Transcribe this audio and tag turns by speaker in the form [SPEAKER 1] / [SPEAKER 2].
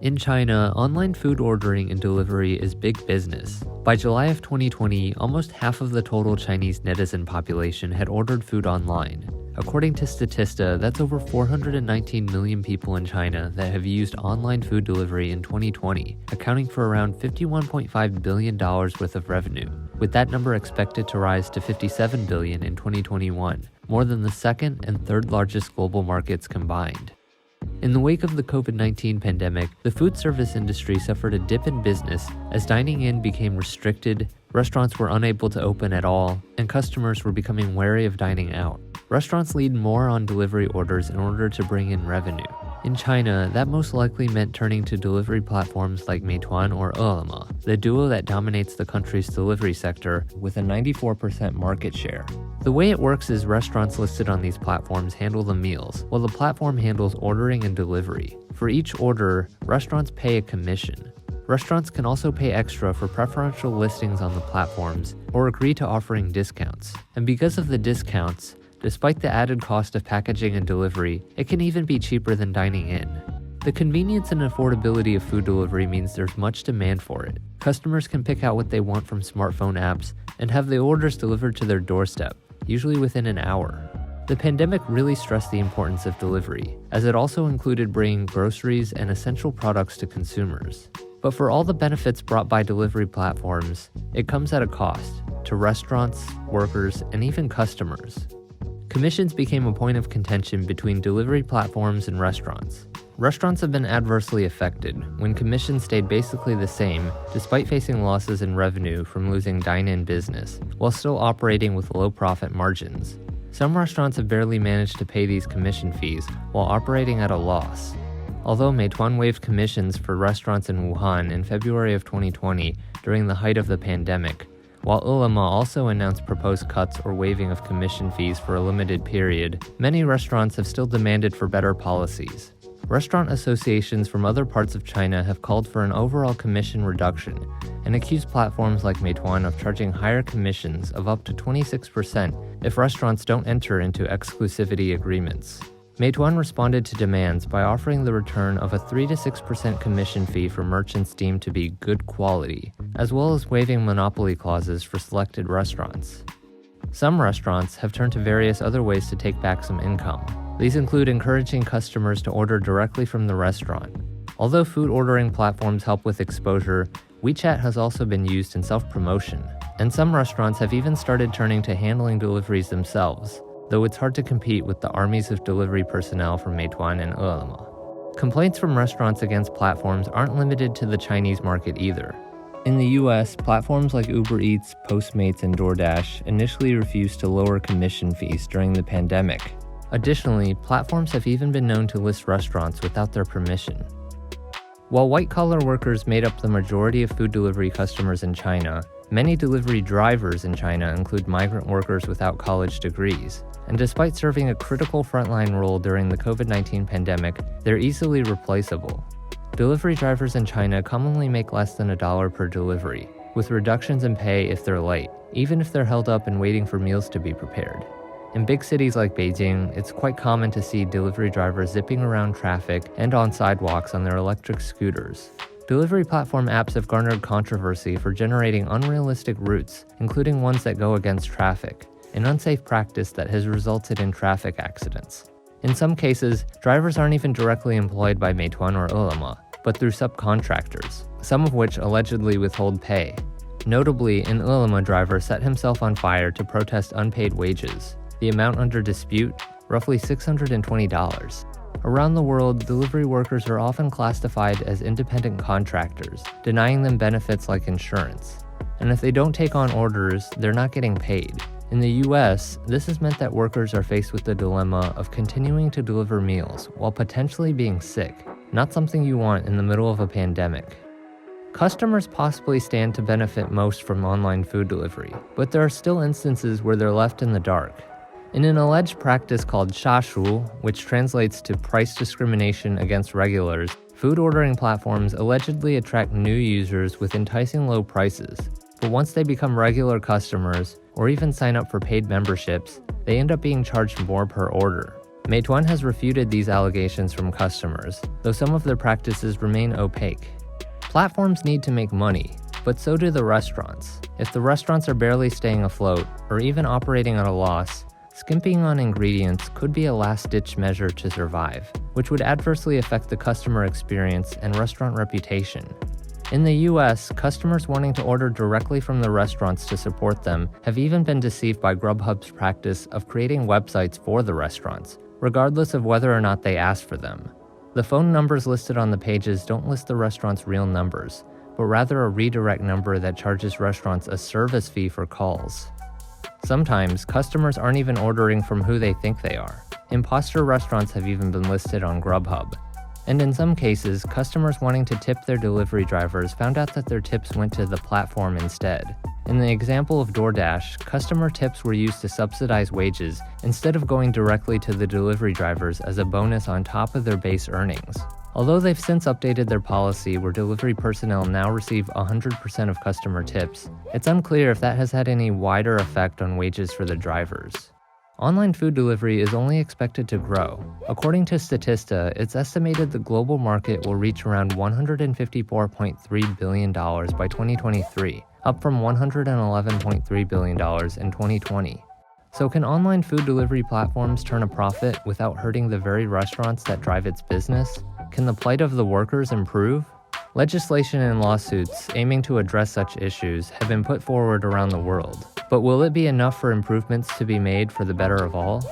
[SPEAKER 1] In China, online food ordering and delivery is big business. By July of 2020, almost half of the total Chinese netizen population had ordered food online. According to Statista, that's over 419 million people in China that have used online food delivery in 2020, accounting for around $51.5 billion worth of revenue, with that number expected to rise to $57 billion in 2021, more than the second and third largest global markets combined. In the wake of the COVID-19 pandemic, the food service industry suffered a dip in business as dining in became restricted, restaurants were unable to open at all, and customers were becoming wary of dining out. Restaurants lean more on delivery orders in order to bring in revenue. In China, that most likely meant turning to delivery platforms like Meituan or Ele.me, the duo that dominates the country's delivery sector with a 94% market share. The way it works is restaurants listed on these platforms handle the meals, while the platform handles ordering and delivery. For each order, restaurants pay a commission. Restaurants can also pay extra for preferential listings on the platforms or agree to offering discounts. And because of the discounts, despite the added cost of packaging and delivery, it can even be cheaper than dining in. The convenience and affordability of food delivery means there's much demand for it. Customers can pick out what they want from smartphone apps and have the orders delivered to their doorstep, usually within an hour. The pandemic really stressed the importance of delivery, as it also included bringing groceries and essential products to consumers. But for all the benefits brought by delivery platforms, it comes at a cost to restaurants, workers, and even customers. Commissions became a point of contention between delivery platforms and restaurants. Restaurants have been adversely affected when commissions stayed basically the same despite facing losses in revenue from losing dine-in business, while still operating with low profit margins. Some restaurants have barely managed to pay these commission fees while operating at a loss. Although Meituan waived commissions for restaurants in Wuhan in February of 2020 during the height of the pandemic, while Ele.me also announced proposed cuts or waiving of commission fees for a limited period, many restaurants have still demanded for better policies. Restaurant associations from other parts of China have called for an overall commission reduction and accused platforms like Meituan of charging higher commissions of up to 26% if restaurants don't enter into exclusivity agreements. Meituan responded to demands by offering the return of a 3 to 6% commission fee for merchants deemed to be good quality, as well as waiving monopoly clauses for selected restaurants. Some restaurants have turned to various other ways to take back some income. These include encouraging customers to order directly from the restaurant. Although food ordering platforms help with exposure, WeChat has also been used in self-promotion, and some restaurants have even started turning to handling deliveries themselves, though it's hard to compete with the armies of delivery personnel from Meituan and Ele.me. Complaints from restaurants against platforms aren't limited to the Chinese market either. In the US, platforms like Uber Eats, Postmates, and DoorDash initially refused to lower commission fees during the pandemic. Additionally, platforms have even been known to list restaurants without their permission. While white-collar workers made up the majority of food delivery customers in China, many delivery drivers in China include migrant workers without college degrees. And despite serving a critical frontline role during the COVID-19 pandemic, they're easily replaceable. Delivery drivers in China commonly make less than $1 per delivery, with reductions in pay if they're late, even if they're held up and waiting for meals to be prepared. In big cities like Beijing, it's quite common to see delivery drivers zipping around traffic and on sidewalks on their electric scooters. Delivery platform apps have garnered controversy for generating unrealistic routes, including ones that go against traffic, an unsafe practice that has resulted in traffic accidents. In some cases, drivers aren't even directly employed by Meituan or Ele.me, but through subcontractors, some of which allegedly withhold pay. Notably, an Ele.me driver set himself on fire to protest unpaid wages. The amount under dispute, roughly $620. Around the world, delivery workers are often classified as independent contractors, denying them benefits like insurance. And if they don't take on orders, they're not getting paid. In the US, this has meant that workers are faced with the dilemma of continuing to deliver meals while potentially being sick, not something you want in the middle of a pandemic. Customers possibly stand to benefit most from online food delivery, but there are still instances where they're left in the dark. In an alleged practice called 杀熟, which translates to price discrimination against regulars, food ordering platforms allegedly attract new users with enticing low prices. But once they become regular customers, or even sign up for paid memberships, they end up being charged more per order. Meituan has refuted these allegations from customers,
[SPEAKER 2] though some of their practices remain opaque. Platforms need to make money, but so do the restaurants. If the restaurants are barely staying afloat, or even operating at a loss, skimping on ingredients could be a last-ditch measure to survive, which would adversely affect the customer experience and restaurant reputation. In the US, customers wanting to order directly from the restaurants to support them have even been deceived by Grubhub's practice of creating websites for the restaurants, regardless of whether or not they asked for them. The phone numbers listed on the pages don't list the restaurant's real numbers, but rather a redirect number that charges restaurants a service fee for calls. Sometimes, customers aren't even ordering from who they think they are. Imposter restaurants have even been listed on Grubhub. And in some cases, customers wanting to tip their delivery drivers found out that their tips went to the platform instead. In the example of DoorDash, customer tips were used to subsidize wages instead of going directly to the delivery drivers as a bonus on top of their base earnings. Although they've since updated their policy where delivery personnel now receive 100% of customer tips, it's unclear if that has had any wider effect on wages for the drivers. Online food delivery is only expected to grow. According to Statista, it's estimated the global market will reach around $154.3 billion by 2023, up from $111.3 billion in 2020. So can online food delivery platforms turn a profit without hurting the very restaurants that drive its business? Can the plight of the workers improve? Legislation and lawsuits aiming to address such issues have been put forward around the world. But will it be enough for improvements to be made for the better of all?